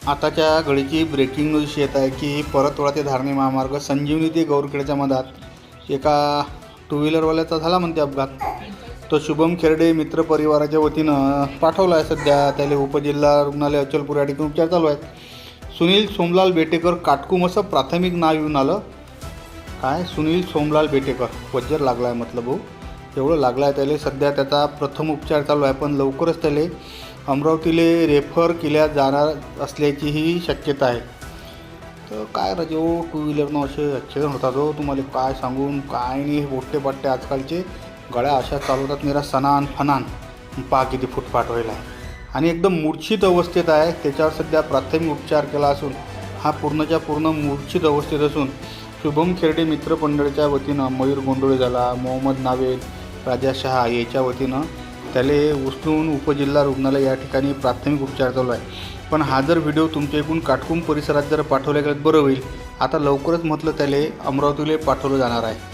आताच्या घडीची breaking news येत आहे की परतवाडा ते धारणी महामार्ग संजीवनी ते गौरखेडच्या मधात एका टू व्हीलरवाल्याचा झाला म्हणते अपघात. तो शुभम खेरडे मित्र परिवाराच्या वतीनं पाठवला आहे. सध्या त्याला उपजिल्हा रुग्णालय अचलपूर या ठिकाणी उपचार चालू आहेत. सुनील सोमलाल बेटेकर काटकूम असं प्राथमिक नाव येऊन आलं. काय सुनील सोमलाल बेटेकर वज्जर लागला आहे म्हटलं भाऊ, एवढं लागलं आहे त्याला. सध्या त्याचा प्रथम उपचार चालू आहे, पण लवकरच त्याला अमरावतीला रेफर केल्या जाणार असल्याचीही शक्यता आहे. तर काय राजो टू व्हीलरनं असे ॲक्सिडेंट होतात हो, तुम्हाला काय सांगून काय नाही. बोट्टे पट्टे आजकालचे गाड्या अशा चालवतात निरा सणान फनान. पहा किती फुटफाट व्हायला आहे आणि एकदम मूर्छित अवस्थेत आहे. त्याच्यावर सध्या प्राथमिक उपचार केला असून हा पूर्णच्या पूर्ण मूर्छित अवस्थेत असून शुभम खेरडे मित्र मंडळाच्या वतीनं मयूर गोंडोळे झाला, मोहम्मद नावेद, राजा शहा याच्या वतीनं त्याला उचलून उपजिल्हा रुग्णालय या ठिकाणी प्राथमिक उपचार चालू आहे. पण हा जर व्हिडिओ तुमच्या इकडून काटकूम परिसरात जर पाठवला गेला बरं होईल. आता लवकरच म्हटलं त्याला अमरावतीला पाठवलं जाणार आहे.